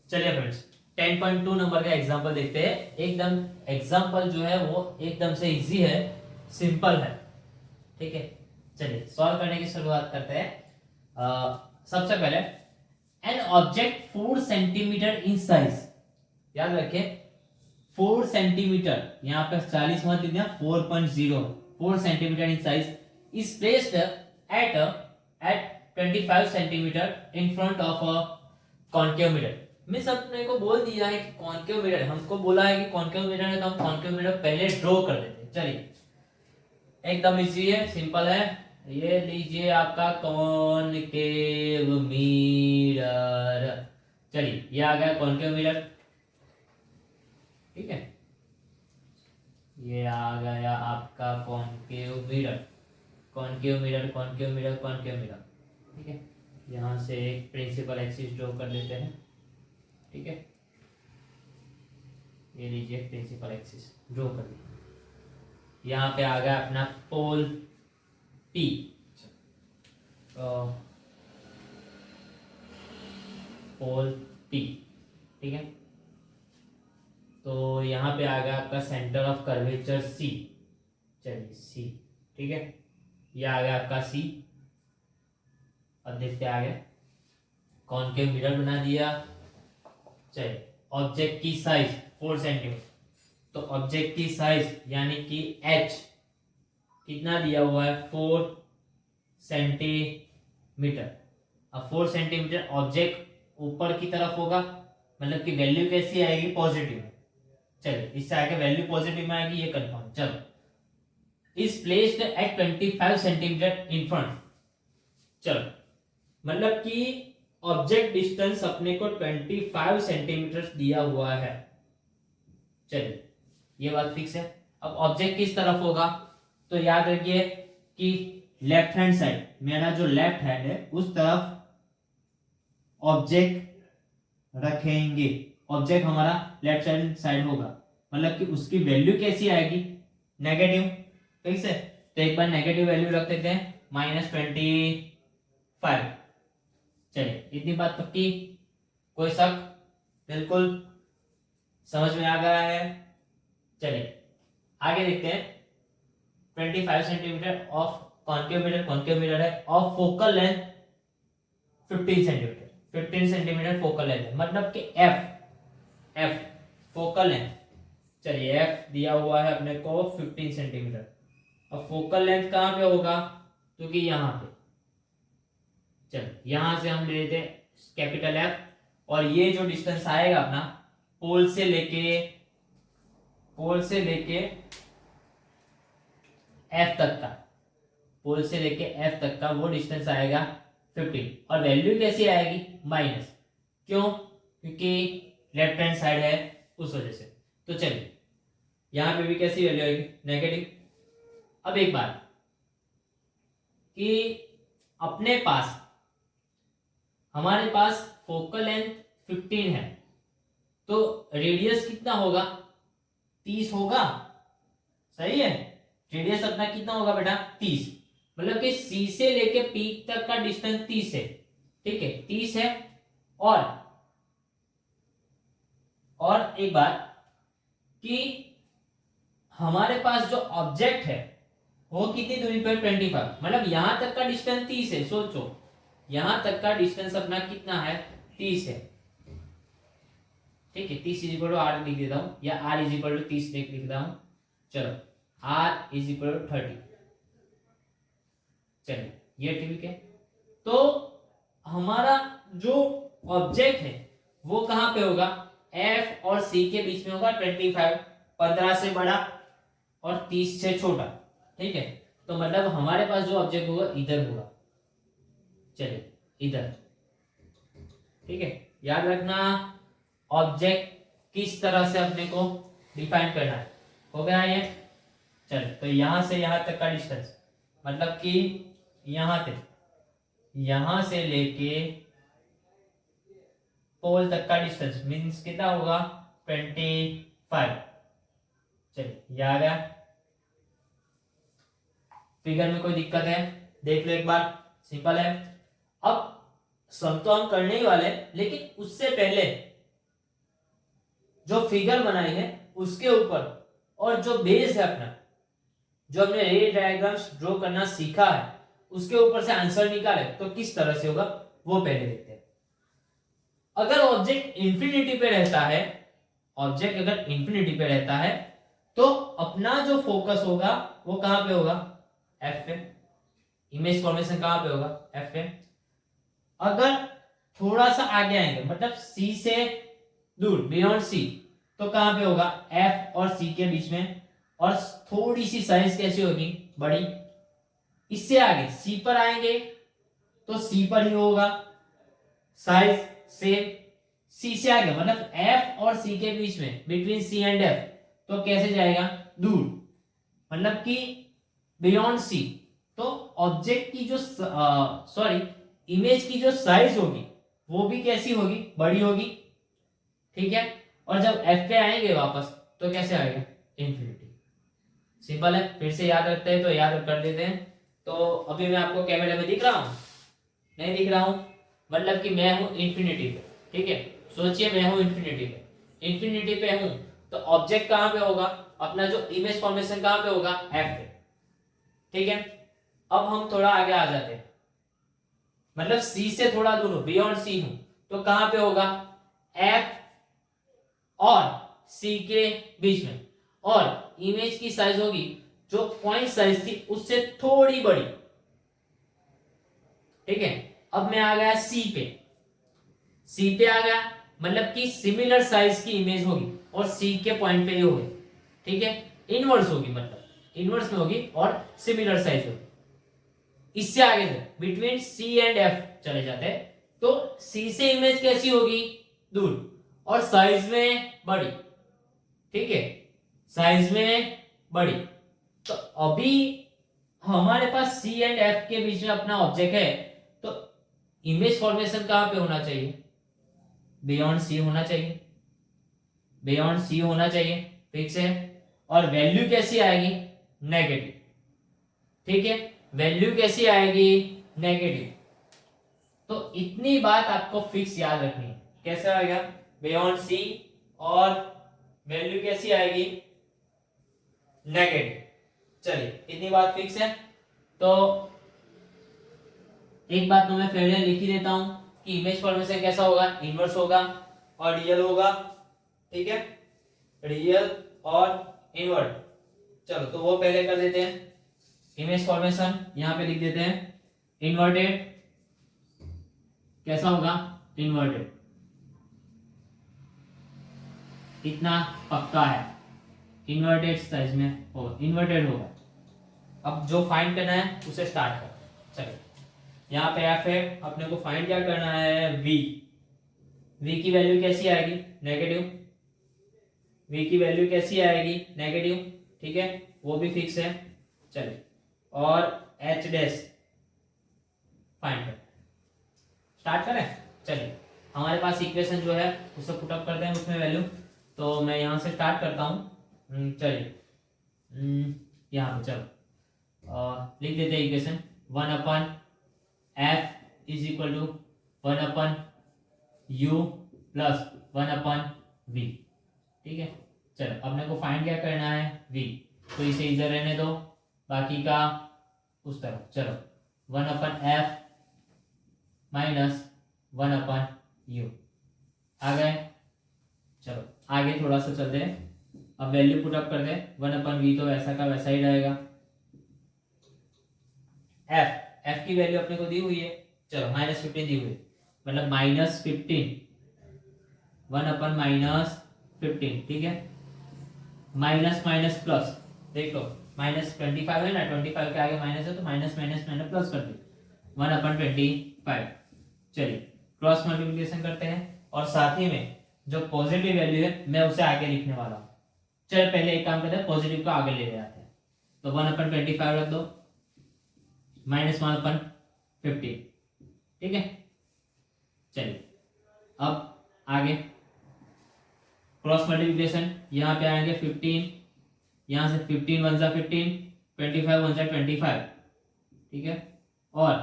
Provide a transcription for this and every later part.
चलिए friends 10.2 number का example देखते हैं। एकदम एग्जांपल जो है वो एकदम से इजी है, सिंपल है। ठीक है, चलिए सॉल्व करने की शुरुआत करते हैं। सबसे पहले an object 4 centimetre in size, याद रखिए 4 सेंटीमीटर, यहाँ पे 40 मत दीजिए, 4.0 4 centimetre in size is placed at 25 centimetre in front of a concave mirror. Means अपने को बोल दिया है कि कॉन्केव मिरर, हमको बोला है कि कॉन्केव मिरर है, तो हम कॉन्केव मिरर पहले ड्रॉ कर देते हैं। चलिए एकदम इजी है, सिंपल है। ये लीजिए आपका कॉन्केव मिरर। चलिए ये आ गया कॉन्केव मिरर, ठीक है। ये आ गया आपका concave mirror, concave mirror, concave mirror, concave mirror, ठीक है। यहाँ से एक प्रिंसिपल एक्सिस ड्रॉ कर देते हैं, ठीक है। ये लीजिए प्रिंसिपल एक्सिस ड्रॉ कर दिया। यहाँ पे आ गया अपना पोल P, पोल P, ठीक है। तो यहाँ पे आ गया आपका सेंटर ऑफ कर्वेचर C, चलिए C, ठीक है। ये आ गया आपका C। अब देखते आगे, कॉन्केव मिरर बना दिया। चलिए ऑब्जेक्ट की साइज 4 सेंटीमीटर, तो ऑब्जेक्ट की साइज यानी कि H कितना दिया हुआ है 4 सेंटीमीटर। अब 4 सेंटीमीटर ऑब्जेक्ट ऊपर की तरफ होगा, मतलब कि वैल्यू कैसी आएगी, पॉजिटिव। चलिए इससे आगे वैल्यू पॉजिटिव में आएगी, ये कंफर्म। चलो is placed at 25 centimetre in front. चलो मतलब कि ऑब्जेक्ट डिस्टेंस अपने को 25 सेंटीमीटर दिया हुआ है। चलिए ये बात फिक्स है। अब ऑब्जेक्ट किस तरफ होगा, तो याद रखिए कि लेफ्ट हैंड साइड, मेरा जो लेफ्ट हैंड है उस तरफ ऑब्जेक्ट रखेंगे। ऑब्जेक्ट हमारा लेफ्ट साइड होगा, मतलब कि उसकी वैल्यू कैसी आएगी, नेगेटिव, ठीक है। तो एक बार नेगेटिव वैल्यू रख देते हैं -25। चलिए इतनी बात पक्की, कोई शक, बिल्कुल समझ में आ गया है। चलिए आगे देखते हैं। 25 centimetre of concave mirror, concave mirror है, of focal length 15 centimetre, 15 centimetre focal length है, मतलब कि एफ फोकल लेंथ। चलिए एफ दिया हुआ है अपने को 15 सेंटीमीटर। अब फोकल लेंथ कहां पे होगा, क्योंकि यहां पे, चलो यहां से हम ले लेते कैपिटल एफ, और ये जो डिस्टेंस आएगा अपना पोल से लेके एफ तक का, पोल से लेके एफ तक का वो डिस्टेंस आएगा 15, और वैल्यू कैसी आएगी, माइनस। क्यों, क्योंकि लेफ्ट हैंड साइड है उस वजह से। तो चलिए यहां पे भी कैसी वैल्यू आएगी, नेगेटिव। अब एक बात कि अपने पास, हमारे पास फोकल लेंथ 15 है, तो रेडियस कितना होगा, 30 होगा, सही है। रेडियस अपना कितना होगा बेटा, 30, मतलब कि सी से लेके पी तक का डिस्टेंस 30 है, ठीक है, 30 है। और एक बात कि हमारे पास जो ऑब्जेक्ट है वो कितनी दूरी पर, 25, मतलब यहां तक का डिस्टेंस 30 है। सोचो यहां तक का डिस्टेंस अपना कितना है, 30 है, ठीक है। 30 इज इक्वल टू आर लिख देता हूं, या आर इज इक्वल टू 30 लिख देता हूं। चलो आर इज इक्वल टू 30, चलिए ये ठीक है। तो हमारा जो ऑब्जेक्ट है वो कहां पे होगा, एफ और सी के बीच में होगा। 25 15 से बड़ा और 30 से छोटा, ठीक है। तो मतलब हमारे पास जो ऑब्जेक्ट होगा इधर होगा, चलिए इधर, ठीक है। याद रखना ऑब्जेक्ट किस तरह से अपने को डिफाइन करना है, हो गया ये। चलो तो यहां से यहां तक का डिस्टेंस, मतलब कि यहां से लेके पोल तक का डिस्टेंस मींस कितना होगा, 25। चलिए ये आ गया। फिगर में कोई दिक्कत है, देख लो एक बार, सिंपल है। अब सम तो हम करने ही वाले, लेकिन उससे पहले जो फिगर बनाई है उसके ऊपर, और जो बेस है अपना, जो हमने रे डायग्राम्स ड्रॉ करना सीखा है उसके ऊपर से आंसर निकाले तो किस तरह से होगा वो पहले देखते हैं। अगर ऑब्जेक्ट इंफिनिटी पे रहता है, ऑब्जेक्ट अगर इंफिनिटी पे रहता है तो अपना जो फोकस होगा वो कहां पे होगा, एफ पे। इमेज फॉर्मेशन कहां पे होगा, एफ पे। अगर थोड़ा सा आगे आएंगे मतलब सी से दूर, बियॉन्ड सी, तो कहां पे होगा, एफ और सी के बीच में, और थोड़ी सी साइज कैसी होगी, बड़ी। इससे आगे सी पर आएंगे तो सी पर ही होगा साइज सेम। सी से आगे मतलब एफ और सी के बीच में, बिटवीन सी एंड एफ, तो कैसे जाएगा, दूर, मतलब कि बियॉन्ड सी। तो ऑब्जेक्ट की जो सॉरी इमेज की जो साइज होगी वो भी कैसी होगी, बड़ी होगी, ठीक है। और जब एफ पे आएंगे वापस तो कैसे आएगा, इंफिनिटी। सिंपल है, फिर से याद रखते हैं तो याद कर देते हैं। तो अभी मैं आपको कैमरे में दिख रहा हूं, नहीं दिख रहा हूं, मतलब कि मैं हूं इंफिनिटी पे, ठीक है। सोचिए मैं हूं इंफिनिटी पे, इंफिनिटी पे हूं तो ऑब्जेक्ट कहां पे होगा, अपना जो इमेज फॉर्मेशन कहां पे होगा, एफ पे, ठीक है। अब हम थोड़ा आगे आ जाते हैं, मतलब सी से थोड़ा दूर हो, बियॉन्ड सी हूं तो कहां पे होगा, एफ और सी के बीच में, और इमेज की साइज होगी जो पॉइंट साइज थी उससे थोड़ी बड़ी, ठीक है। अब मैं आ गया सी पे, सी पे आ गया मतलब कि सिमिलर साइज की इमेज होगी और सी के पॉइंट पे ही होगी, ठीक है। इनवर्स होगी, मतलब इनवर्स में होगी और सिमिलर साइज होगी। इससे आगे बिटवीन सी एंड एफ चले जाते हैं तो सी से इमेज कैसी होगी, दूर और साइज में बड़ी, ठीक है, साइज में बड़ी। तो अभी हमारे पास सी एंड एफ के बीच में अपना ऑब्जेक्ट है तो इमेज फॉर्मेशन कहां पे होना चाहिए, बियॉन्ड सी होना चाहिए, बियॉन्ड सी होना चाहिए, फिक्स है। और वैल्यू कैसी आएगी, नेगेटिव, ठीक है, वैल्यू कैसी आएगी, नेगेटिव। तो इतनी बात आपको फिक्स याद रखनी है, कैसे आएगा, बियॉन्ड सी, और वैल्यू कैसी आएगी, नेगेटिव। चलिए इतनी बात फिक्स है। तो एक बात तो मैं पहले लिख ही देता हूं कि इमेज फॉर्मेशन कैसा होगा, इनवर्स होगा और रियल होगा, ठीक है, रियल और इनवर्ट। चलो तो वो पहले कर देते हैं। इमेज फॉर्मेशन यहां पे लिख देते हैं, इन्वर्टेड कैसा होगा, इन्वर्टेड, इतना पक्का है, इन्वर्टेड साइज में होगा, इन्वर्टेड होगा। अब जो फाइंड करना है उसे स्टार्ट कर। चलो यहाँ पे एफ है, अपने को फाइंड क्या करना है, वी। वी की वैल्यू कैसी आएगी, नेगेटिव। वी की वैल्यू कैसी आएगी, नेगेटिव, ठीक है, वो भी फिक्स है। चलिए और एच डैश फाइंड कर, स्टार्ट करें। चलिए हमारे पास इक्वेशन जो है उसे पुटअप करते हैं उसमें वैल्यू। तो मैं यहाँ से स्टार्ट करता हूँ, चलिए यहाँ पे चलो लिख देते हैं equation, 1/f is equal to 1/u plus 1/v, ठीक है। चलो अपने को फाइंड क्या करना है, v, तो इसे इधर रहने दो, बाकी का उस तरफ। चलो 1/f माइनस 1/u आ गए। चलो आगे थोड़ा सा चलते हैं, अब वैल्यू पुट अप करते हैं, 1/v तो वैसा का वैसा ही रहेगा। f की वैल्यू अपने को दी हुई है, चलो -15 दी हुई है, मतलब -15, 1/-15, ठीक है। माइनस माइनस प्लस, देख लो -25 है ना, 25 के आगे माइनस है तो माइनस माइनस मैंने प्लस कर दिया, 1/25। चलिए क्रॉस मल्टीप्लिकेशन करते हैं और साथ ही में जो पॉजिटिव वैल्यू है मैं उसे आगे लिखने वाला हूँ। चल पहले एक काम करते हैं, पॉजिटिव को आगे ले आते हैं, तो 1/25 रख दो, -1/15, ठीक है। चलिए अब आगे क्रॉस मल्टीप्लिकेशन, यहाँ पे आएंगे 15, यहाँ से 15 1 जा 15, 25 1 जा 25, ठीक है, और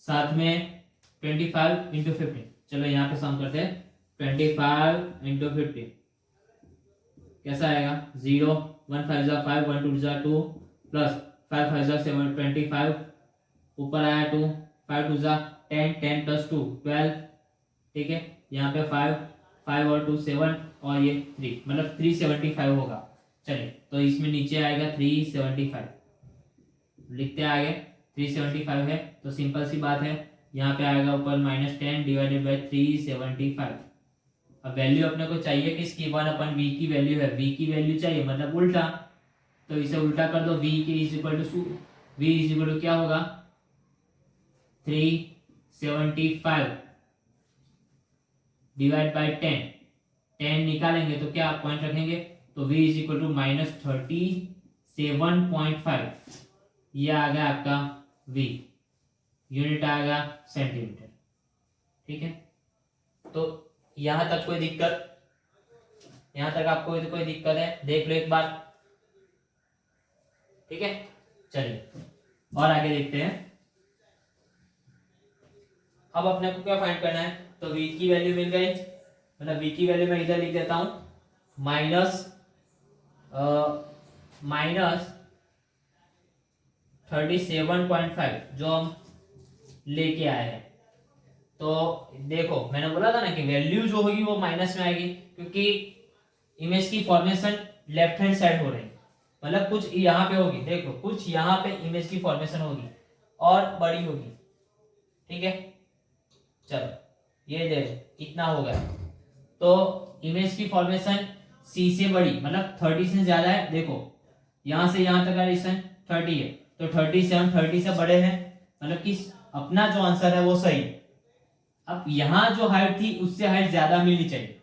साथ में 25 इंटू 15। चलो यहाँ पे सम करते हैं, 25 इंटू 15, कैसा आएगा 0, 1 5 जा 5, 1 2 जा 2 प्लस 5 5 जा 7 25, ऊपर आया 2, 5 2 जा 10, 10 प्लस 2 12, ठीक है। यहाँ पे 5 5 और 2 7 और ये 3, मतलब 375 होगा। चलिए तो इसमें नीचे आएगा 375, लिखते हैं आगे 375 है तो सिंपल सी बात है, यहाँ पे आएगा ऊपर -10 डिवाइडेड बाई 375। अब वैल्यू अपने को चाहिए किसकी, 1/v की वैल्यू है, v की वैल्यू चाहिए मतलब उल्टा, तो इसे उल्टा कर दो, v के is equal to v is equal to क्या होगा 375 डिवाइड बाई 10, 10 निकालेंगे तो क्या पॉइंट रखेंगे, तो v इज इक्वल टू -37.5, ये आ गया आपका v, यूनिट आएगा सेंटीमीटर, ठीक है। तो यहां तक कोई दिक्कत, यहां तक आपको कोई दिक्कत है, देख लो एक बार, ठीक है। चलिए और आगे देखते हैं। अब अपने को क्या फाइंड करना है, तो v की वैल्यू मिल गई, मतलब v की वैल्यू मैं इधर लिख देता हूं माइनस 37.5 जो हम लेके आए हैं। तो देखो मैंने बोला था ना कि वैल्यू जो होगी वो माइनस में आएगी, क्योंकि इमेज की फॉर्मेशन लेफ्ट हैंड साइड हो रही है, मतलब कुछ यहाँ पे होगी, देखो कुछ यहाँ पे इमेज की फॉर्मेशन होगी और बड़ी होगी, ठीक है। चलो ये देखो इतना हो गया, तो इमेज की फॉर्मेशन सी से बड़ी मतलब 30 से ज्यादा है, देखो यहाँ से यहाँ तक का डिस्टेंस 30 है, तो 37 30 से बड़े हैं, मतलब कि अपना जो आंसर है वो सही है। अब यहाँ जो हाइट थी उससे हाइट ज्यादा मिलनी चाहिए,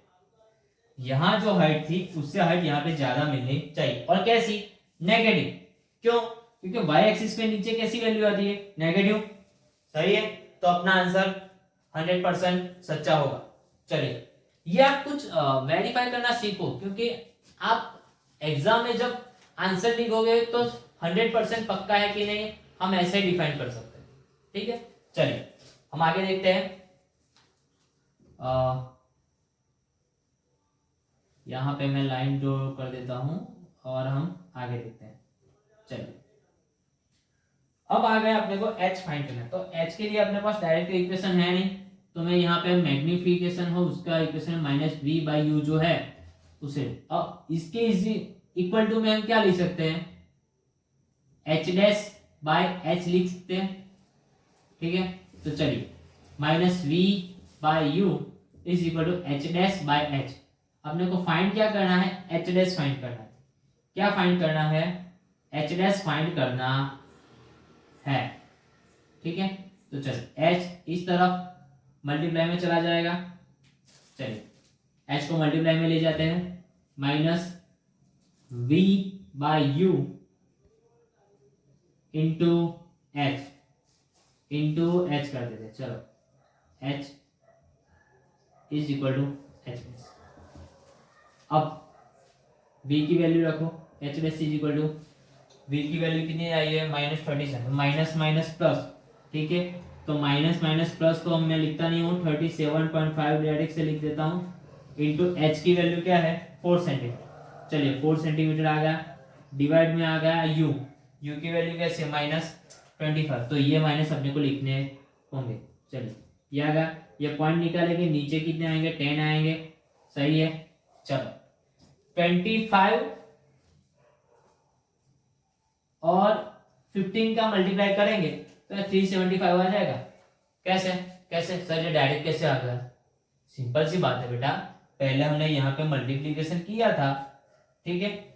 यहाँ जो हाइट थी उससे हाइट यहाँ पे ज्यादा मिलनी चाहिए, और कैसी, नेगेटिव, क्यों, क्योंकि वाई एक्सिस पे नीचे कैसी वैल्यू आती है, नेगेटिव, सही है। तो अपना आंसर 100% सच्चा होगा। चलिए ये आप कुछ वेरीफाई करना सीखो, क्योंकि आप एग्जाम में जब आंसर लिखोगे तो 100% पक्का है कि नहीं, हम ऐसे ही डिफाइन कर सकते हैं, ठीक है। चलिए हम आगे देखते हैं। यहाँ पे मैं लाइन ड्रॉ कर देता हूं और हम आगे देखते हैं। चलिए अब आ गया अपने को h फाइंड करना है, तो h के लिए अपने पास डायरेक्ट इक्वेशन है नहीं, तो मैं यहाँ पे मैग्निफिकेशन हो उसका इक्वेशन -v/u जो है उसे, अब इसके इक्वल टू में हम क्या लिख सकते हैं, h' लिख सकते हैं, ठीक है। तो चलिए -v/u is equal to h'/h, अपने को फाइंड क्या करना है, h' फाइंड करना है, क्या फाइंड करना है, h' फाइंड करना है, ठीक है। तो चलिए h इस तरफ मल्टीप्लाई में चला जाएगा, चलिए h को मल्टीप्लाई में ले जाते हैं, -v/u इंटू h कर देते हैं, चलो h is equal to h। अब v की वैल्यू रखो, h is equal to v की वैल्यू कितनी आई है -37, माइनस माइनस प्लस, ठीक है। तो माइनस माइनस प्लस तो मैं लिखता नहीं हूँ, 37.5 डायरेक्ट से लिख देता हूँ, इंटू h की वैल्यू क्या है 4 सेंटीमीटर, चलिए 4 सेंटीमीटर आ गया, डिवाइड में आ गया u की वैल्यू कैसे -25, तो ये माइनस अपने को लिखने होंगे। चलिए ये आ गया, ये पॉइंट निकालेंगे, नीचे कितने आएंगे 10 आएंगे, सही है। चलो 25 और 15 का मल्टीप्लाई करेंगे तो 375 आ जाएगा। कैसे कैसे सर, ये डायरेक्ट कैसे आ गया, सिंपल सी बात है बेटा, पहले हमने यहाँ पे मल्टीप्लीकेशन किया था, ठीक है,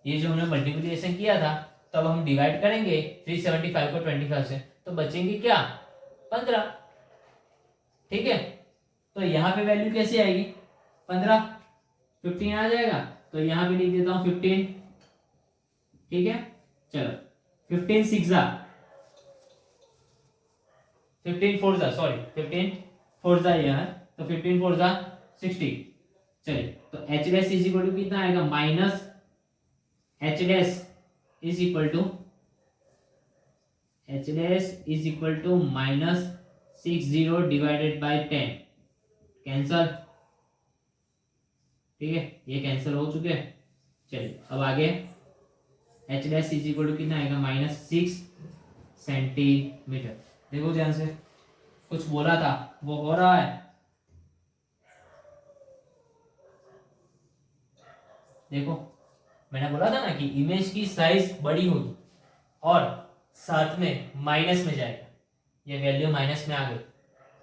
ये जो हमने मल्टीप्लीकेशन किया था, तब हम डिवाइड करेंगे 375 को 25 से, तो बचेंगे क्या 15, ठीक है। तो यहाँ पे वैल्यू कैसे आएगी 15, 15 आ जाएगा, तो यहाँ पे लिख देता हूँ 15, ठीक है। चलो 15 6 15 4 सॉरी 15 4 ये है, तो 15 4 60। चलिए तो h dash is equal to कितना आएगा, minus h dash is equal to -60 divided by 10, cancel, ठीक है, ये कैंसिल हो चुके हैं। चलिए अब आगे H dash is equal to कितना आएगा -6 सेंटीमीटर। देखो ध्यान से, कुछ बोला था वो हो रहा है। देखो मैंने बोला था ना कि इमेज की साइज बड़ी होगी और साथ में माइनस में जाएगा। ये वैल्यू माइनस में आ गई,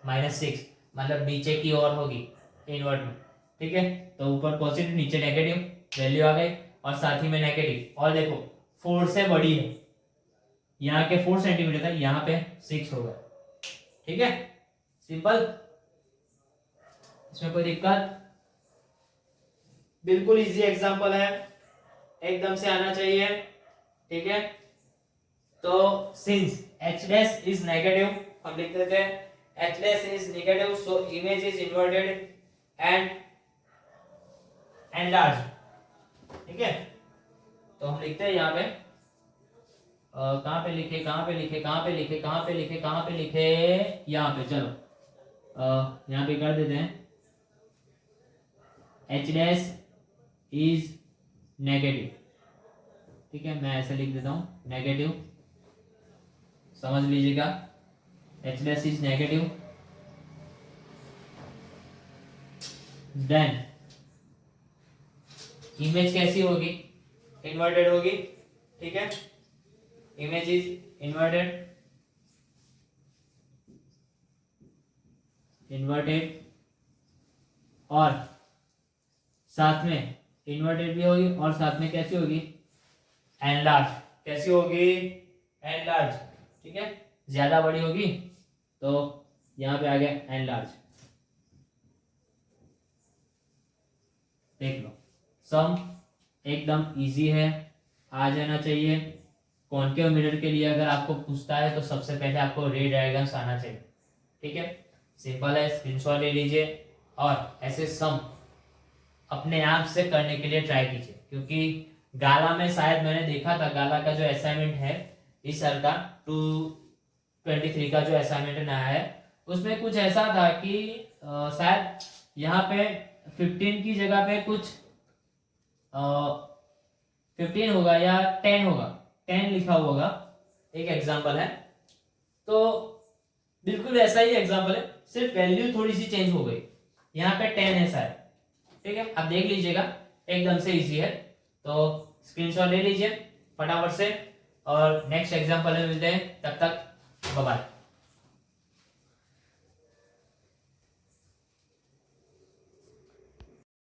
-6 मतलब नीचे की ओर होगी इनवर्ट में, ठीक है। तो ऊपर पॉजिटिव नीचे नेगेटिव वैल्यू आ गई और साथ ही में नेगेटिव। और देखो 4 से बड़ी है, यहाँ के 4 सेंटीमीटर था, यहाँ पे 6 होगा, ठीक है। सिंपल, इसमें कोई दिक्कत? बिल्कुल इजी एग्जांपल है, एकदम से आना चाहिए, ठीक है। तो since h dash is negative, हम लिख देते हैं h dash is negative, so image is inverted and enlarge, ठीक है। तो हम लिखते हैं यहाँ पे कहाँ पे लिखे, कहाँ पे लिखे, कहाँ पे लिखे, कहाँ पे लिखे, कहाँ पे लिखे, यहाँ पे। चलो यहाँ पे कर देते हैं h डैश इज नेगेटिव, ठीक है। मैं ऐसे लिख देता हूँ नेगेटिव, समझ लीजिएगा। h dash is negative, then image कैसी होगी, इन्वर्टेड होगी, ठीक है। इमेज इज इन्वर्टेड और साथ में इन्वर्टेड भी होगी और साथ में कैसी होगी, एनलार्ज। कैसी होगी, एनलार्ज, ठीक है। ज्यादा बड़ी होगी तो यहां पे आ गया एनलार्ज। देख लो, सम एकदम इजी है, आ जाना चाहिए। कॉन्केव मिरर के लिए अगर आपको पूछता है तो सबसे पहले आपको रे डायग्राम्स आना चाहिए, ठीक है। सिंपल है, स्क्रीनशॉट ले लीजिए और ऐसे सम अपने आप से करने के लिए ट्राई कीजिए, क्योंकि गाला में शायद मैंने देखा था, गाला का जो असाइनमेंट है इस साल का 2023 का जो असाइनमेंट आया है, उसमें कुछ ऐसा था कि शायद यहाँ पे 15 की जगह पे कुछ 15 होगा या 10 होगा, 10 लिखा हुआ होगा। एक एग्जाम्पल है, तो बिल्कुल ऐसा ही एग्जाम्पल है, सिर्फ वैल्यू थोड़ी सी चेंज हो गई। यहाँ पे 10 है शायद, ठीक है। आप देख लीजिएगा, एकदम से इजी है, तो स्क्रीनशॉट ले लीजिए फटाफट से और नेक्स्ट एग्जाम्पल में मिलते हैं। तब तक बाय बाय।